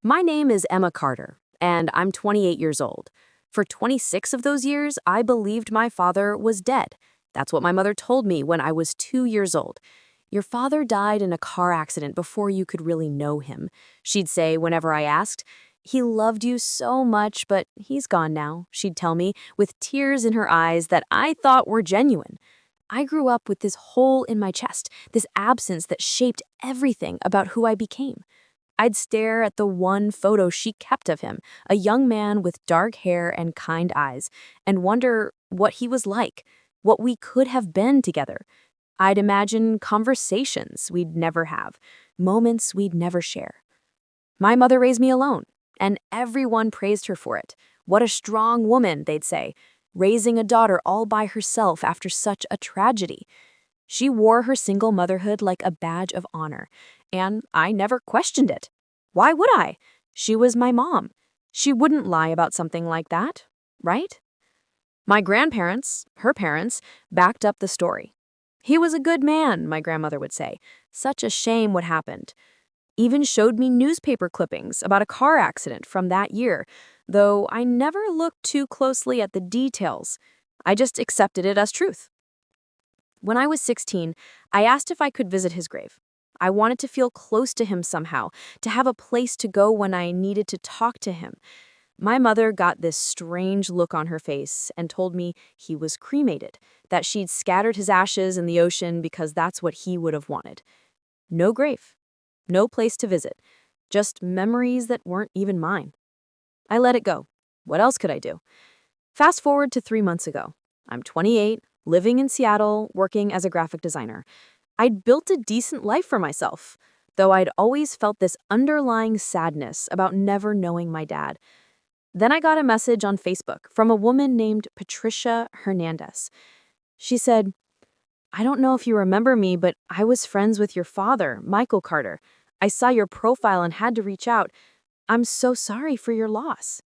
My name is Emma Carter, and I'm 28 years old. For 26 of those years, I believed my father was dead. That's what my mother told me when I was 2 years old. Your father died in a car accident before you could really know him. She'd say whenever I asked, he loved you so much, but he's gone now, she'd tell me, with tears in her eyes that I thought were genuine. I grew up with this hole in my chest, this absence that shaped everything about who I became. I'd stare at the one photo she kept of him, a young man with dark hair and kind eyes, and wonder what he was like, what we could have been together. I'd imagine conversations we'd never have, moments we'd never share. My mother raised me alone, and everyone praised her for it. What a strong woman, they'd say, raising a daughter all by herself after such a tragedy. She wore her single motherhood like a badge of honor, and I never questioned it. Why would I? She was my mom. She wouldn't lie about something like that, right? My grandparents, her parents, backed up the story. He was a good man, my grandmother would say. Such a shame what happened. Even showed me newspaper clippings about a car accident from that year, though I never looked too closely at the details. I just accepted it as truth. When I was 16, I asked if I could visit his grave. I wanted to feel close to him somehow, to have a place to go when I needed to talk to him. My mother got this strange look on her face and told me he was cremated, that she'd scattered his ashes in the ocean because that's what he would have wanted. No grave, no place to visit, just memories that weren't even mine. I let it go. What else could I do? Fast forward to 3 months ago. I'm 28, living in Seattle, working as a graphic designer. I'd built a decent life for myself, though I'd always felt this underlying sadness about never knowing my dad. Then I got a message on Facebook from a woman named Patricia Hernandez. She said, I don't know if you remember me, but I was friends with your father, Michael Carter. I saw your profile and had to reach out. I'm so sorry for your loss.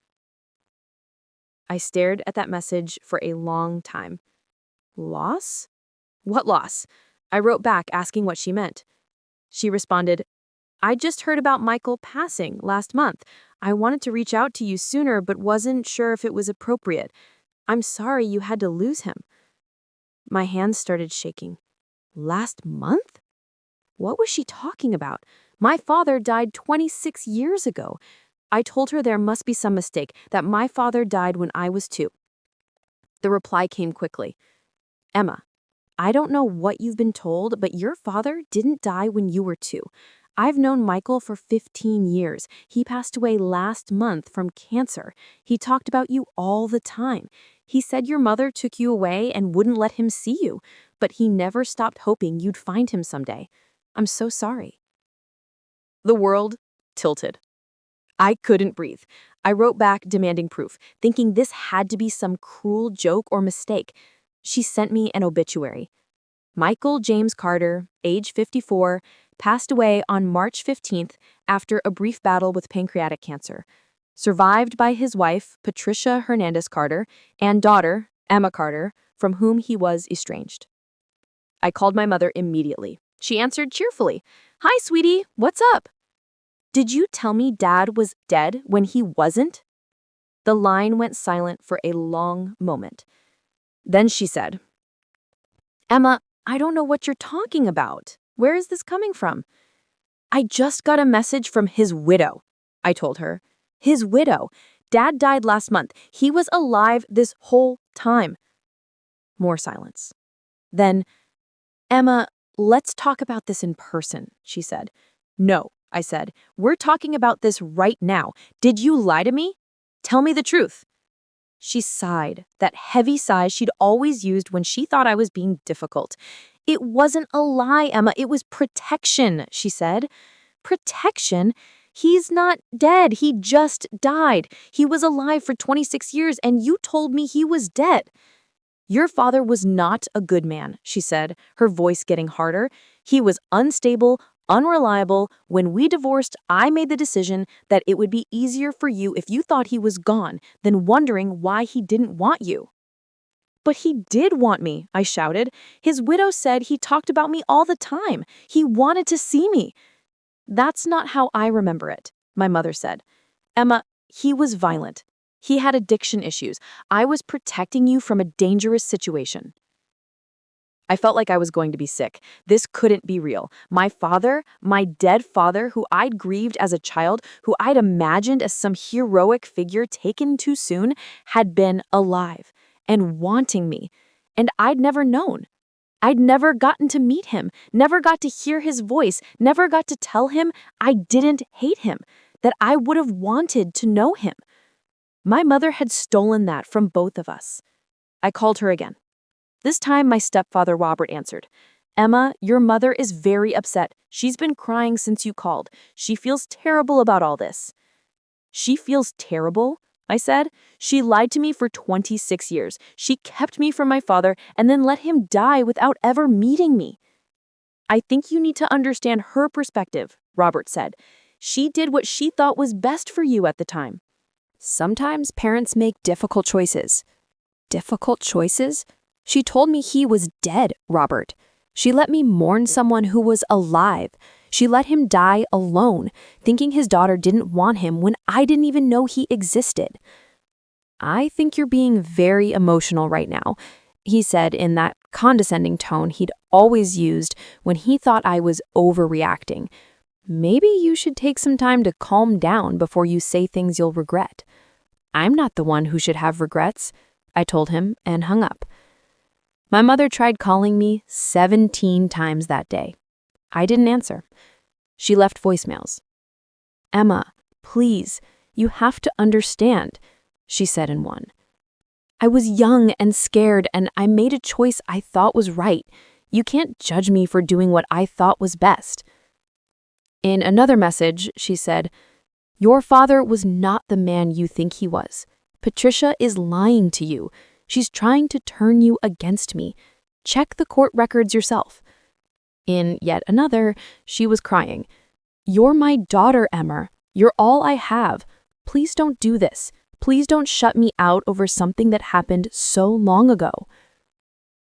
I stared at that message for a long time. Loss? What loss? I wrote back asking what she meant. She responded, I just heard about Michael passing last month. I wanted to reach out to you sooner, but wasn't sure if it was appropriate. I'm sorry you had to lose him. My hands started shaking. Last month? What was she talking about? My father died 26 years ago. I told her there must be some mistake, that my father died when I was 2. The reply came quickly. Emma, I don't know what you've been told, but your father didn't die when you were 2. I've known Michael for 15 years. He passed away last month from cancer. He talked about you all the time. He said your mother took you away and wouldn't let him see you, but he never stopped hoping you'd find him someday. I'm so sorry. The world tilted. I couldn't breathe. I wrote back demanding proof, thinking this had to be some cruel joke or mistake. She sent me an obituary. Michael James Carter, age 54, passed away on March 15th after a brief battle with pancreatic cancer. Survived by his wife, Patricia Hernandez Carter, and daughter, Emma Carter, from whom he was estranged. I called my mother immediately. She answered cheerfully. Hi, sweetie, what's up? Did you tell me Dad was dead when he wasn't? The line went silent for a long moment. Then she said, Emma, I don't know what you're talking about. Where is this coming from? I just got a message from his widow, I told her. His widow. Dad died last month. He was alive this whole time. More silence. Then, Emma, let's talk about this in person, she said. No, I said. We're talking about this right now. Did you lie to me? Tell me the truth. She sighed, that heavy sigh she'd always used when she thought I was being difficult. It wasn't a lie, Emma. It was protection, she said. Protection? He's not dead. He just died. He was alive for 26 years, and you told me he was dead. Your father was not a good man, she said, her voice getting harder. He was unstable, unreliable. When we divorced, I made the decision that it would be easier for you if you thought he was gone than wondering why he didn't want you. But he did want me, I shouted. His widow said he talked about me all the time. He wanted to see me. That's not how I remember it, my mother said. Emma, he was violent. He had addiction issues. I was protecting you from a dangerous situation. I felt like I was going to be sick. This couldn't be real. My father, my dead father, who I'd grieved as a child, who I'd imagined as some heroic figure taken too soon, had been alive and wanting me. And I'd never known. I'd never gotten to meet him, never got to hear his voice, never got to tell him I didn't hate him, that I would have wanted to know him. My mother had stolen that from both of us. I called her again. This time, my stepfather Robert answered. Emma, your mother is very upset. She's been crying since you called. She feels terrible about all this. She feels terrible? I said. She lied to me for 26 years. She kept me from my father and then let him die without ever meeting me. I think you need to understand her perspective, Robert said. She did what she thought was best for you at the time. Sometimes parents make difficult choices. Difficult choices? She told me he was dead, Robert. She let me mourn someone who was alive. She let him die alone, thinking his daughter didn't want him when I didn't even know he existed. I think you're being very emotional right now, he said in that condescending tone he'd always used when he thought I was overreacting. Maybe you should take some time to calm down before you say things you'll regret. I'm not the one who should have regrets, I told him and hung up. My mother tried calling me 17 times that day. I didn't answer. She left voicemails. Emma, please, you have to understand, she said in one. I was young and scared, and I made a choice I thought was right. You can't judge me for doing what I thought was best. In another message, she said, your father was not the man you think he was. Patricia is lying to you. She's trying to turn you against me. Check the court records yourself. In yet another, she was crying. You're my daughter, Emma. You're all I have. Please don't do this. Please don't shut me out over something that happened so long ago.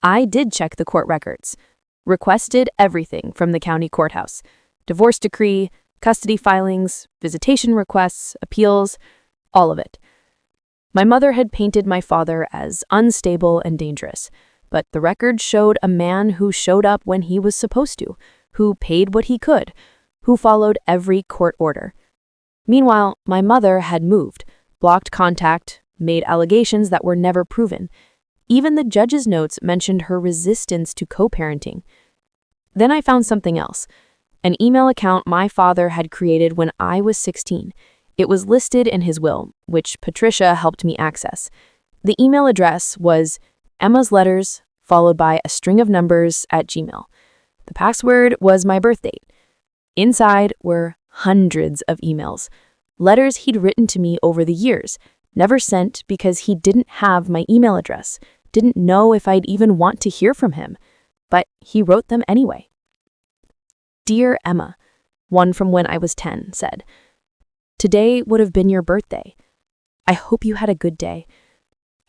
I did check the court records. Requested everything from the county courthouse. Divorce decree, custody filings, visitation requests, appeals, all of it. My mother had painted my father as unstable and dangerous, but the record showed a man who showed up when he was supposed to, who paid what he could, who followed every court order. Meanwhile, my mother had moved, blocked contact, made allegations that were never proven. Even the judge's notes mentioned her resistance to co-parenting. Then I found something else, an email account my father had created when I was 16. It was listed in his will, which Patricia helped me access. The email address was Emma's Letters, followed by a string of numbers at Gmail. The password was my birth date. Inside were hundreds of emails, letters he'd written to me over the years, never sent because he didn't have my email address, didn't know if I'd even want to hear from him, but he wrote them anyway. Dear Emma, one from when I was 10 said, today would have been your birthday. I hope you had a good day.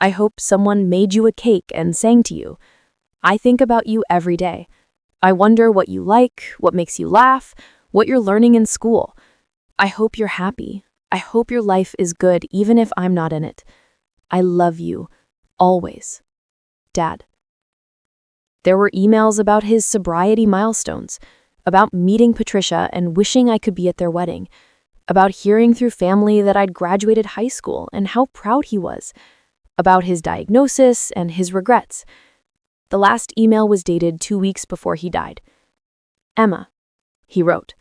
I hope someone made you a cake and sang to you. I think about you every day. I wonder what you like, what makes you laugh, what you're learning in school. I hope you're happy. I hope your life is good even if I'm not in it. I love you, always. Dad. There were emails about his sobriety milestones, about meeting Patricia and wishing I could be at their wedding, about hearing through family that I'd graduated high school and how proud he was, about his diagnosis and his regrets. The last email was dated 2 weeks before he died. Emma, he wrote,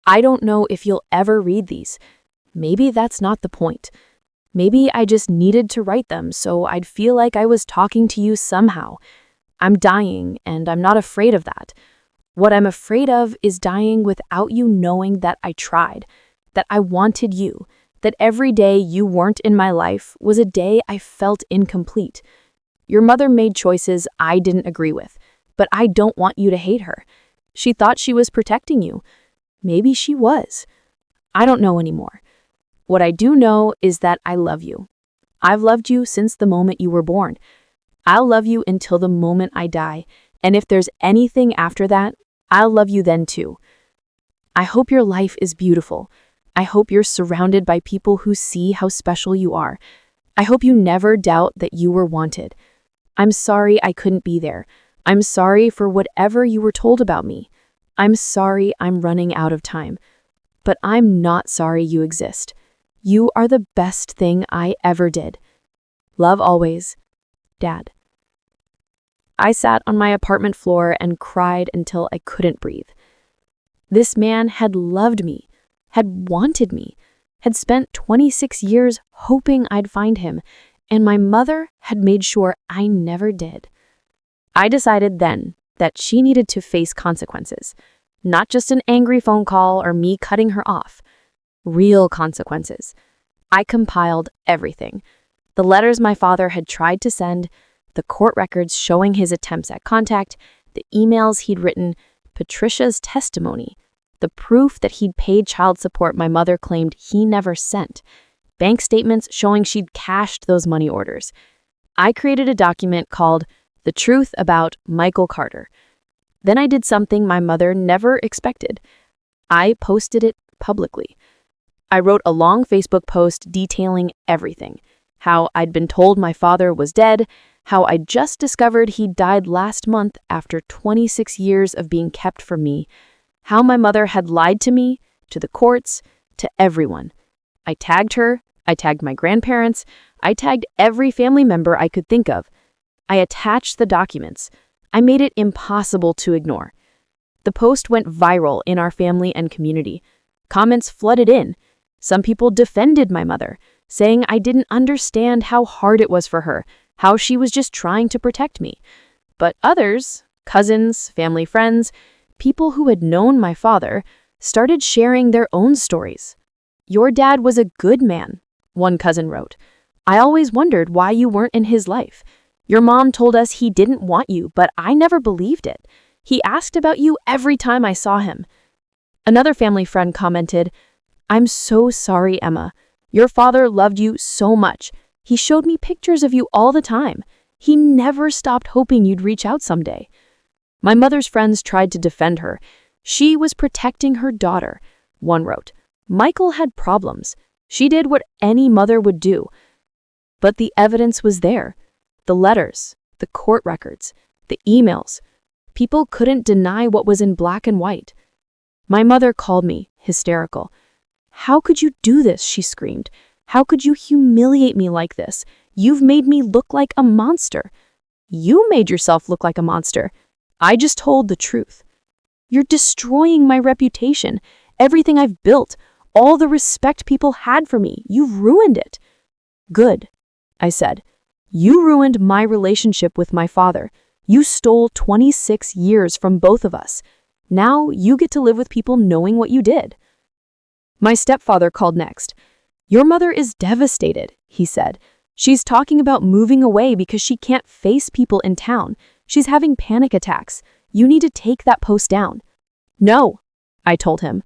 I don't know if you'll ever read these. Maybe that's not the point. Maybe I just needed to write them so I'd feel like I was talking to you somehow. I'm dying, and I'm not afraid of that. What I'm afraid of is dying without you knowing that I tried, that I wanted you, that every day you weren't in my life was a day I felt incomplete. Your mother made choices I didn't agree with, but I don't want you to hate her. She thought she was protecting you. Maybe she was. I don't know anymore. What I do know is that I love you. I've loved you since the moment you were born. I'll love you until the moment I die, and if there's anything after that, I'll love you then too. I hope your life is beautiful. I hope you're surrounded by people who see how special you are. I hope you never doubt that you were wanted. I'm sorry I couldn't be there. I'm sorry for whatever you were told about me. I'm sorry I'm running out of time. But I'm not sorry you exist. You are the best thing I ever did. Love always, Dad. I sat on my apartment floor and cried until I couldn't breathe. This man had loved me, had wanted me, had spent 26 years hoping I'd find him, and my mother had made sure I never did. I decided then that she needed to face consequences, not just an angry phone call or me cutting her off. Real consequences. I compiled everything. The letters my father had tried to send, the court records showing his attempts at contact, the emails he'd written, Patricia's testimony, the proof that he'd paid child support my mother claimed he never sent, bank statements showing she'd cashed those money orders. I created a document called The Truth About Michael Carter. Then I did something my mother never expected. I posted it publicly. I wrote a long Facebook post detailing everything. How I'd been told my father was dead, how I just discovered he died last month after 26 years of being kept from me, how my mother had lied to me, to the courts, to everyone. I tagged her, I tagged my grandparents, I tagged every family member I could think of. I attached the documents. I made it impossible to ignore. The post went viral in our family and community. Comments flooded in. Some people defended my mother, saying I didn't understand how hard it was for her, how she was just trying to protect me. But others, cousins, family friends, people who had known my father, started sharing their own stories. "Your dad was a good man," one cousin wrote. "I always wondered why you weren't in his life. Your mom told us he didn't want you, but I never believed it. He asked about you every time I saw him." Another family friend commented, "I'm so sorry, Emma. Your father loved you so much. He showed me pictures of you all the time. He never stopped hoping you'd reach out someday." My mother's friends tried to defend her. She was protecting her daughter. One wrote, "Michael had problems. She did what any mother would do." But the evidence was there. The letters, the court records, the emails. People couldn't deny what was in black and white. My mother called me, hysterical. "How could you do this?" she screamed. "How could you humiliate me like this? You've made me look like a monster." "You made yourself look like a monster. I just told the truth." "You're destroying my reputation, everything I've built, all the respect people had for me. You've ruined it." "Good," I said. "You ruined my relationship with my father. You stole 26 years from both of us. Now you get to live with people knowing what you did." My stepfather called next. "Your mother is devastated," he said. "She's talking about moving away because she can't face people in town. She's having panic attacks. You need to take that post down." "No," I told him.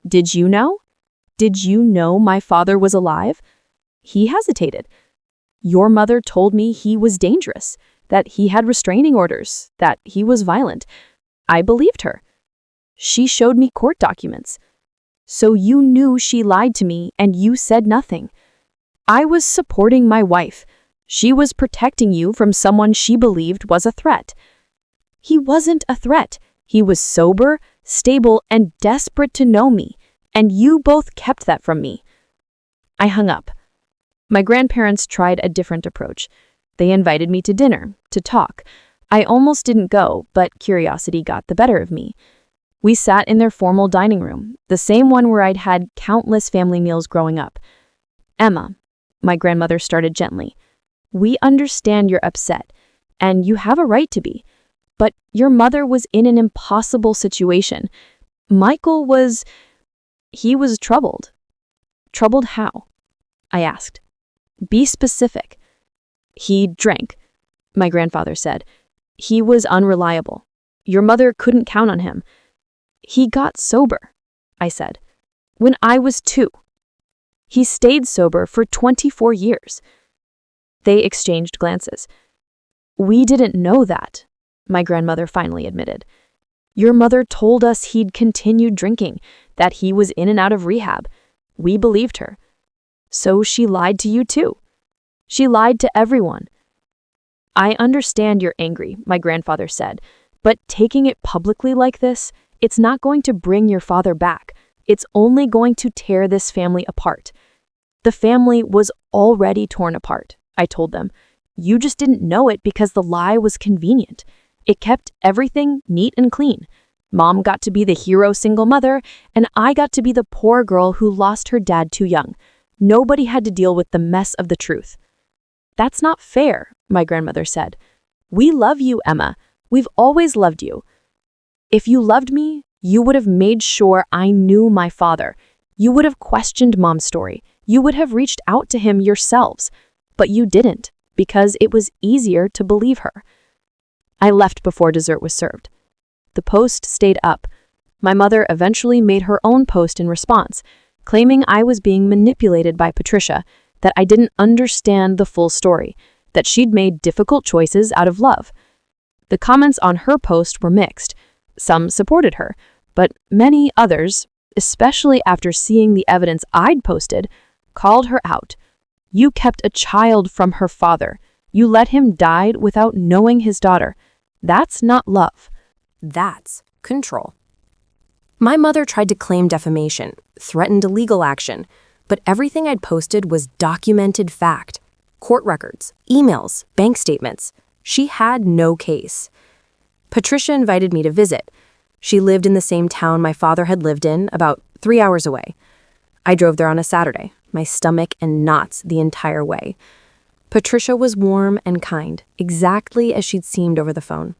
"Did you know? Did you know my father was alive?" He hesitated. "Your mother told me he was dangerous, that he had restraining orders, that he was violent." I believed her. She showed me court documents. "So you knew she lied to me and you said nothing." "I was supporting my wife. She was protecting you from someone she believed was a threat." "He wasn't a threat. He was sober, stable, and desperate to know me, and you both kept that from me." I hung up. My grandparents tried a different approach. They invited me to dinner, to talk. I almost didn't go, but curiosity got the better of me. We sat in their formal dining room, the same one where I'd had countless family meals growing up. "Emma," my grandmother started gently, "we understand you're upset, and you have a right to be. But your mother was in an impossible situation. Michael was... he was troubled." "Troubled how?" I asked. "Be specific." "He drank," my grandfather said. "He was unreliable. Your mother couldn't count on him." "He got sober," I said, "when I was 2. He stayed sober for 24 years. They exchanged glances. "We didn't know that," my grandmother finally admitted. "Your mother told us he'd continued drinking, that he was in and out of rehab. We believed her. So she lied to you too. She lied to everyone. I understand you're angry, my grandfather said, but taking it publicly like this, it's not going to bring your father back. It's only going to tear this family apart. The family was already torn apart, I told them. You just didn't know it because the lie was convenient. It kept everything neat and clean. Mom got to be the hero single mother, and I got to be the poor girl who lost her dad too young. Nobody had to deal with the mess of the truth. That's not fair, my grandmother said. We love you, Emma. We've always loved you. If you loved me, you would have made sure I knew my father. You would have questioned Mom's story. You would have reached out to him yourselves. But you didn't, because it was easier to believe her. I left before dessert was served. The post stayed up. My mother eventually made her own post in response, claiming I was being manipulated by Patricia, that I didn't understand the full story, that she'd made difficult choices out of love. The comments on her post were mixed. Some supported her, but many others, especially after seeing the evidence I'd posted, called her out. You kept a child from her father. You let him die without knowing his daughter. That's not love. That's control. My mother tried to claim defamation, threatened legal action, but everything I'd posted was documented fact. Court records, emails, bank statements. She had no case. Patricia invited me to visit. She lived in the same town my father had lived in, about 3 hours away. I drove there on a Saturday, my stomach in knots the entire way. Patricia was warm and kind, exactly as she'd seemed over the phone.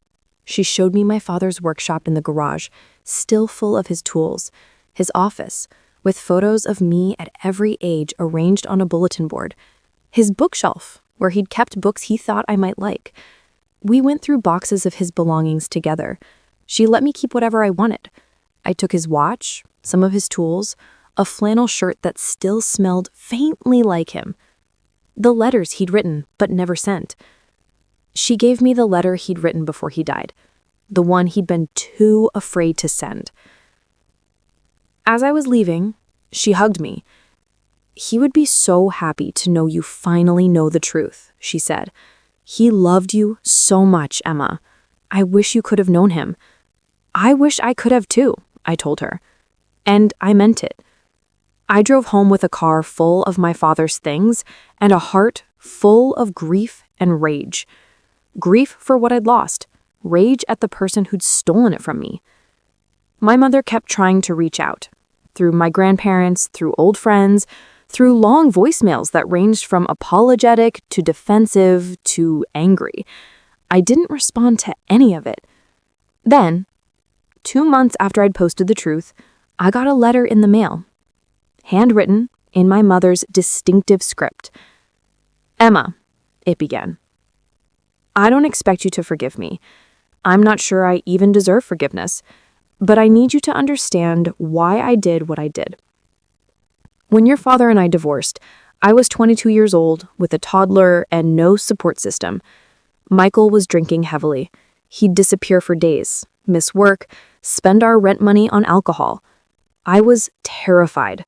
She showed me my father's workshop in the garage, still full of his tools, his office, with photos of me at every age arranged on a bulletin board, his bookshelf, where he'd kept books he thought I might like. We went through boxes of his belongings together. She let me keep whatever I wanted. I took his watch, some of his tools, a flannel shirt that still smelled faintly like him, the letters he'd written but never sent. She gave me the letter he'd written before he died, the one he'd been too afraid to send. As I was leaving, she hugged me. He would be so happy to know you finally know the truth, she said. He loved you so much, Emma. I wish you could have known him. I wish I could have too, I told her. And I meant it. I drove home with a car full of my father's things and a heart full of grief and rage. Grief for what I'd lost, rage at the person who'd stolen it from me. My mother kept trying to reach out, through my grandparents, through old friends, through long voicemails that ranged from apologetic to defensive to angry. I didn't respond to any of it. Then, 2 months after I'd posted the truth, I got a letter in the mail, handwritten in my mother's distinctive script. Emma, it began. I don't expect you to forgive me. I'm not sure I even deserve forgiveness, but I need you to understand why I did what I did. When your father and I divorced, I was 22 years old with a toddler and no support system. Michael was drinking heavily. He'd disappear for days, miss work, spend our rent money on alcohol. I was terrified.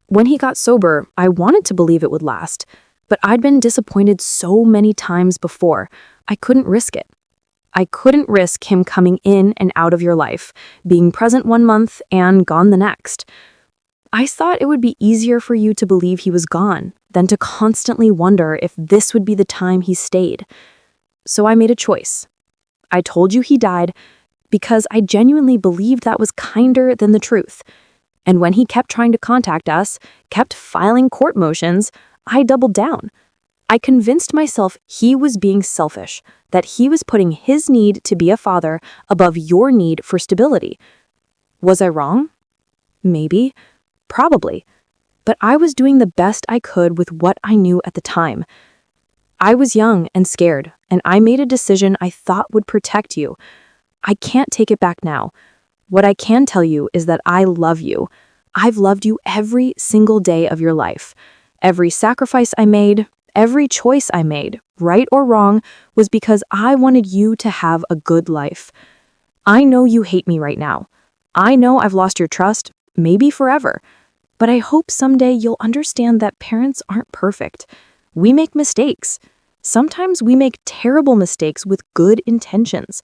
When he got sober, I wanted to believe it would last, but I'd been disappointed so many times before, I couldn't risk it. I couldn't risk him coming in and out of your life, being present 1 month and gone the next. I thought it would be easier for you to believe he was gone than to constantly wonder if this would be the time he stayed. So I made a choice. I told you he died because I genuinely believed that was kinder than the truth. And when he kept trying to contact us, kept filing court motions, I doubled down. I convinced myself he was being selfish, that he was putting his need to be a father above your need for stability. Was I wrong? Maybe. Probably. But I was doing the best I could with what I knew at the time. I was young and scared, and I made a decision I thought would protect you. I can't take it back now. What I can tell you is that I love you. I've loved you every single day of your life. Every sacrifice I made, every choice I made, right or wrong, was because I wanted you to have a good life. I know you hate me right now. I know I've lost your trust, maybe forever. But I hope someday you'll understand that parents aren't perfect. We make mistakes. Sometimes we make terrible mistakes with good intentions.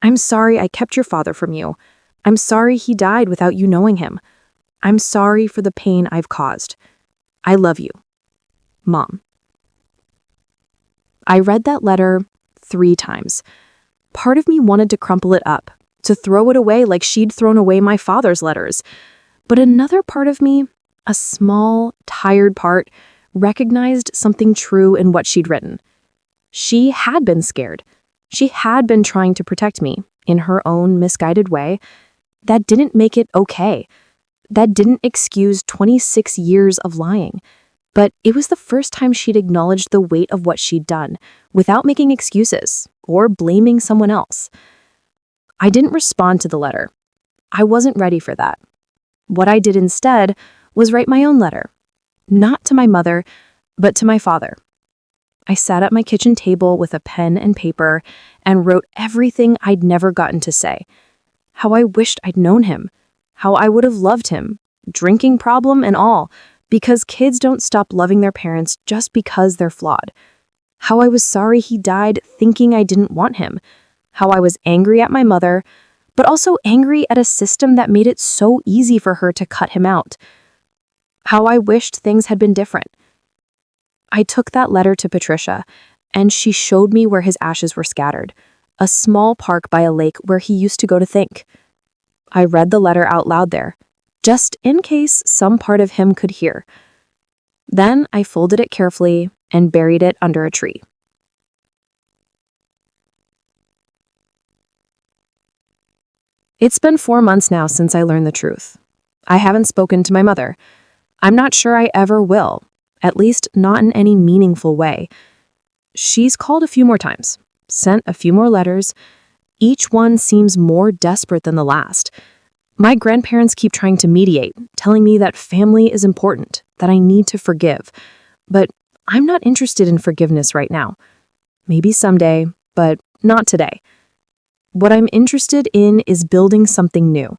I'm sorry I kept your father from you. I'm sorry he died without you knowing him. I'm sorry for the pain I've caused. I love you. Mom. I read that letter 3 times. Part of me wanted to crumple it up, to throw it away like she'd thrown away my father's letters. But another part of me, a small, tired part, recognized something true in what she'd written. She had been scared. She had been trying to protect me in her own misguided way. That didn't make it okay. That didn't excuse 26 years of lying. But it was the first time she'd acknowledged the weight of what she'd done, without making excuses or blaming someone else. I didn't respond to the letter. I wasn't ready for that. What I did instead was write my own letter, not to my mother, but to my father. I sat at my kitchen table with a pen and paper and wrote everything I'd never gotten to say. How I wished I'd known him, how I would have loved him, drinking problem and all, because kids don't stop loving their parents just because they're flawed. How I was sorry he died thinking I didn't want him. How I was angry at my mother, but also angry at a system that made it so easy for her to cut him out. How I wished things had been different. I took that letter to Patricia, and she showed me where his ashes were scattered, a small park by a lake where he used to go to think. I read the letter out loud there, just in case some part of him could hear. Then I folded it carefully and buried it under a tree. It's been 4 months now since I learned the truth. I haven't spoken to my mother. I'm not sure I ever will, at least not in any meaningful way. She's called a few more times, sent a few more letters. Each one seems more desperate than the last. My grandparents keep trying to mediate, telling me that family is important, that I need to forgive. But I'm not interested in forgiveness right now. Maybe someday, but not today. What I'm interested in is building something new.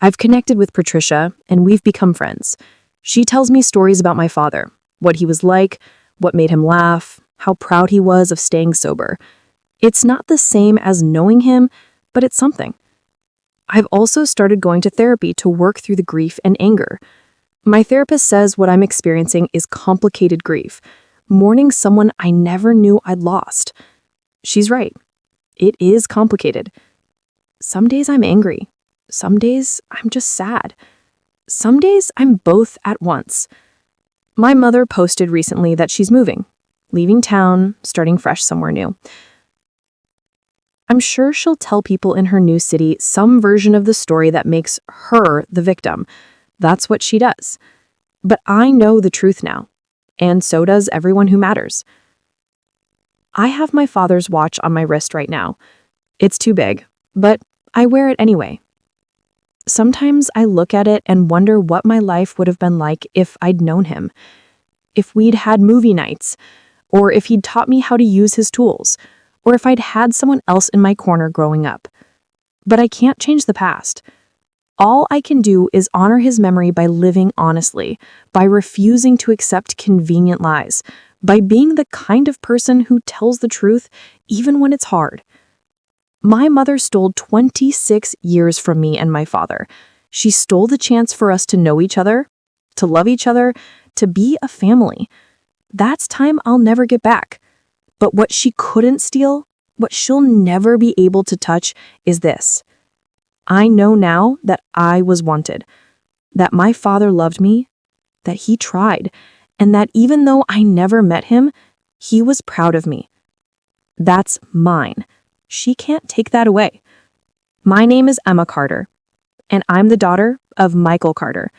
I've connected with Patricia, and we've become friends. She tells me stories about my father, what he was like, what made him laugh, how proud he was of staying sober. It's not the same as knowing him, but it's something. I've also started going to therapy to work through the grief and anger. My therapist says what I'm experiencing is complicated grief, mourning someone I never knew I'd lost. She's right. It is complicated. Some days I'm angry. Some days I'm just sad. Some days I'm both at once. My mother posted recently that she's moving, leaving town, starting fresh somewhere new. I'm sure she'll tell people in her new city some version of the story that makes her the victim. That's what she does. But I know the truth now, and so does everyone who matters. I have my father's watch on my wrist right now. It's too big, but I wear it anyway. Sometimes I look at it and wonder what my life would have been like if I'd known him, if we'd had movie nights, or if he'd taught me how to use his tools, or if I'd had someone else in my corner growing up. But I can't change the past. All I can do is honor his memory by living honestly, by refusing to accept convenient lies, by being the kind of person who tells the truth even when it's hard. My mother stole 26 years from me and my father. She stole the chance for us to know each other, to love each other, to be a family. That's time I'll never get back. But what she couldn't steal, what she'll never be able to touch, is this. I know now that I was wanted, that my father loved me, that he tried, and that even though I never met him, he was proud of me. That's mine. She can't take that away. My name is Emma Carter, and I'm the daughter of Michael Carter,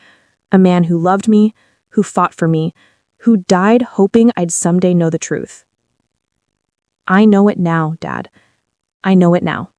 a man who loved me, who fought for me, who died hoping I'd someday know the truth. I know it now, Dad. I know it now.